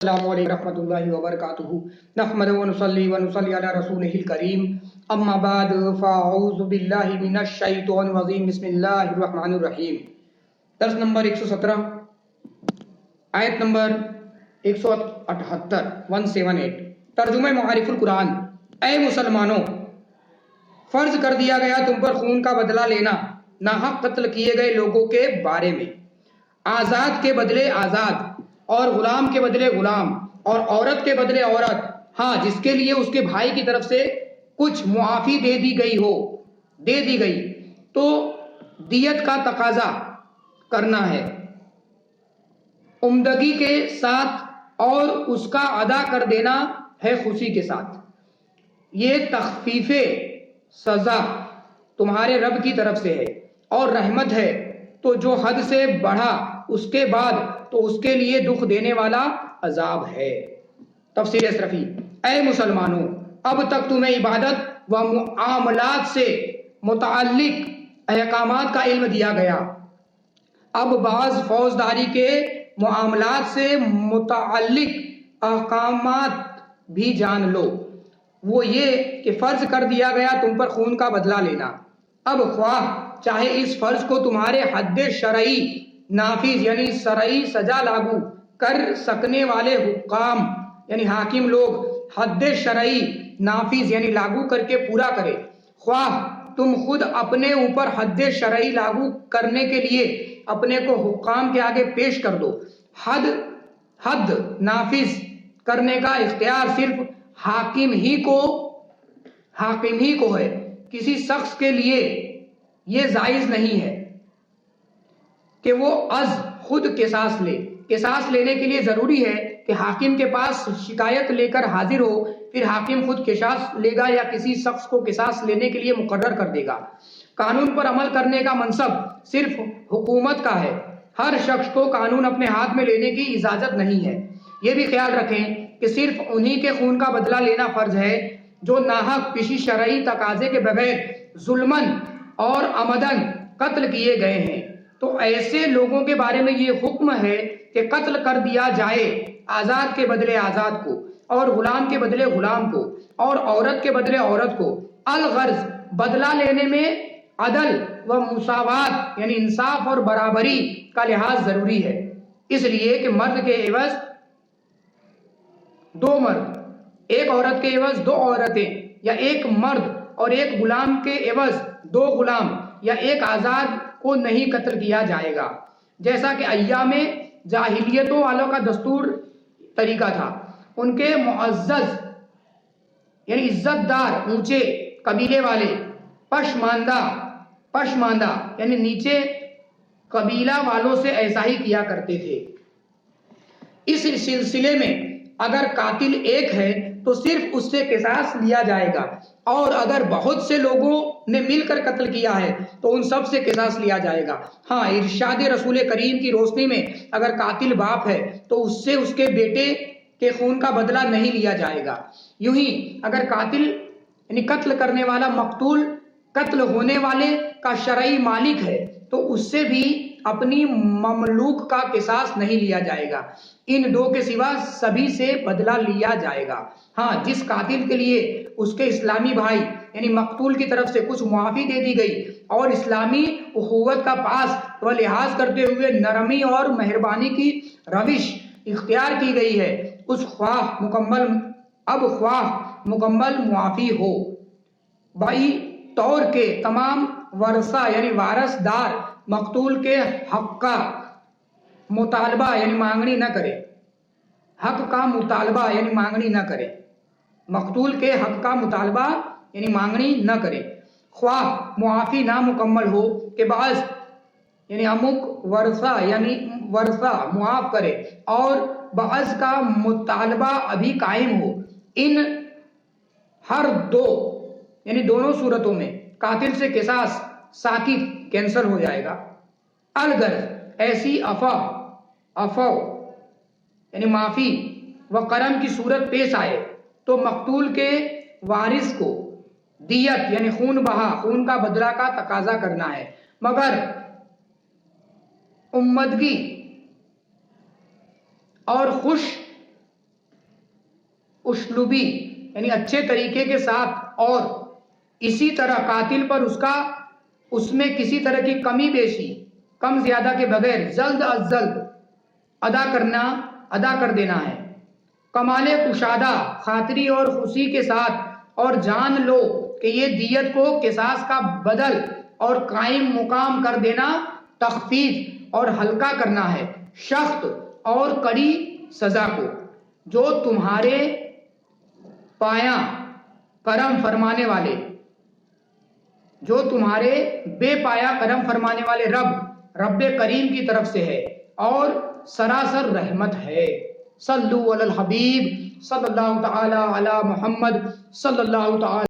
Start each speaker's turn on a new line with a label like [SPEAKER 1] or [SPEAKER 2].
[SPEAKER 1] السلام علیکم ورحمۃ اللہ وبرکاتہ نحمد ونصلی علی رسولہ الکریم اما بعد فاعوذ باللہ من الشیطان الرجیم بسم اللہ الرحمن الرحیم۔ درس نمبر 117 آیت نمبر 178 178 ترجمہ معارف القرآن۔ اے مسلمانوں، فرض کر دیا گیا تم پر خون کا بدلہ لینا ناحق قتل کیے گئے لوگوں کے بارے میں، آزاد کے بدلے آزاد اور غلام کے بدلے غلام اور عورت کے بدلے عورت، ہاں جس کے لیے اس کے بھائی کی طرف سے کچھ معافی دے دی گئی تو دیت کا تقاضا کرنا ہے عمدگی کے ساتھ اور اس کا ادا کر دینا ہے خوشی کے ساتھ۔ یہ تخفیف سزا تمہارے رب کی طرف سے ہے اور رحمت ہے، تو جو حد سے بڑھا اس کے بعد تو اس کے لیے دکھ دینے والا عذاب ہے۔ تفسیر اسرفی۔ اے مسلمانوں، اب تک تمہیں عبادت و معاملات سے متعلق احکامات کا علم دیا گیا، اب بعض فوجداری کے معاملات سے متعلق احکامات بھی جان لو۔ وہ یہ کہ فرض کر دیا گیا تم پر خون کا بدلہ لینا۔ اب خواہ چاہے اس فرض کو تمہارے حد شرعی نافذ یعنی شرعی سزا لاگو کر سکنے والے حکام یعنی حاکم لوگ حد شرعی نافذ یعنی لاگو کر کے پورا کرے، خواہ تم خود اپنے اوپر حد شرعی لاگو کرنے کے لیے اپنے کو حکام کے آگے پیش کر دو۔ حد نافذ کرنے کا اختیار صرف حاکم ہی کو ہے، کسی شخص کے لیے یہ جائز نہیں ہے کہ وہ از خود قصاص لے۔ قصاص لینے کے لیے ضروری ہے کہ حاکم کے پاس شکایت لے کر حاضر ہو، پھر حاکم خود قصاص لے گا یا کسی شخص کو قصاص لینے کے لیے مقرر کر دے گا۔ قانون پر عمل کرنے کا منصب صرف حکومت کا ہے، ہر شخص کو قانون اپنے ہاتھ میں لینے کی اجازت نہیں ہے۔ یہ بھی خیال رکھیں کہ صرف انہی کے خون کا بدلہ لینا فرض ہے جو ناحق کسی شرعی تقاضے کے بغیر ظلماً اور عمدن قتل کیے گئے ہیں، تو ایسے لوگوں کے بارے میں یہ حکم ہے کہ قتل کر دیا جائے آزاد کے بدلے آزاد کو اور غلام کے بدلے غلام کو اور عورت کے بدلے عورت کو۔ الغرض بدلہ لینے میں عدل و مساوات یعنی انصاف اور برابری کا لحاظ ضروری ہے، اس لیے کہ مرد کے عوض دو مرد، ایک عورت کے عوض دو عورتیں، یا ایک مرد اور ایک غلام کے عوض دو غلام یا ایک آزاد کو نہیں قتل کیا جائے گا، جیسا کہ ایام جاہلیتوں والوں کا دستور طریقہ تھا۔ ان کے معزز یعنی عزت دار اونچے قبیلے والے پشماندہ یعنی نیچے قبیلہ والوں سے ایسا ہی کیا کرتے تھے۔ اس سلسلے میں اگر قاتل ایک ہے تو صرف اس سے قصاص لیا جائے گا، اور اگر بہت سے لوگوں نے مل کر قتل کیا ہے تو ان سب سے قصاص لیا جائے گا۔ ہاں، ارشاد رسول کریم کی روشنی میں اگر قاتل باپ ہے تو اس سے اس کے بیٹے کے خون کا بدلہ نہیں لیا جائے گا۔ یوں ہی اگر قاتل یعنی قتل کرنے والا مقتول قتل ہونے والے کا شرعی مالک ہے تو اس سے بھی اپنی مملوک کا قصاص نہیں لیا جائے گا، ان دو کے سوا سبھی سے بدلہ لیا جائے گا۔ ہاں، جس قاتل کے لیے اس کے اسلامی بھائی یعنی مقتول کی طرف سے کچھ معافی دے دی گئی اور اسلامی اخوت کا پاس و لحاظ کرتے ہوئے نرمی اور مہربانی کی روش اختیار کی گئی ہے، خواہ مکمل معافی ہو، بائی طور کے تمام ورثہ یعنی وارث دار مقتول کے حق کا مطالبہ یعنی مانگنی نہ کرے، مقتول کے حق کا مطالبہ یعنی مانگنی نہ کرے، خواہ معافی نامکمل ہو کہ بعض یعنی امک ورثہ معاف کرے اور بعض کا مطالبہ ابھی قائم ہو۔ ان ہر دو یعنی دونوں صورتوں میں قاتل سے قصاص ساقط کینسل ہو جائے گا۔ الغرض ایسی عفو یعنی معافی و کرم کی صورت پیش آئے تو مقتول کے وارث کو دیت یعنی خون کا بدلہ کا تقاضا کرنا ہے، مگر عمدگی اور خوش اسلوبی یعنی اچھے طریقے کے ساتھ اور اسی طرح قاتل پر اس میں کسی طرح کی کمی بیشی کم زیادہ کے بغیر جلد از جلد ادا کر دینا ہے۔ کمال کشادہ خاطری اور خوشی کے ساتھ، اور جان لو کہ یہ دیت کو قصاص کا بدل اور قائم مقام کر دینا تخفیف اور ہلکا کرنا ہے سخت اور کڑی سزا کو۔ جو تمہارے پایا کرم فرمانے والے جو تمہارے بے پایا کرم فرمانے والے رب کریم کی طرف سے ہے اور سراسر رحمت ہے۔ صلو علی الحبیب صلی اللہ تعالی علی محمد صلی اللہ تعالی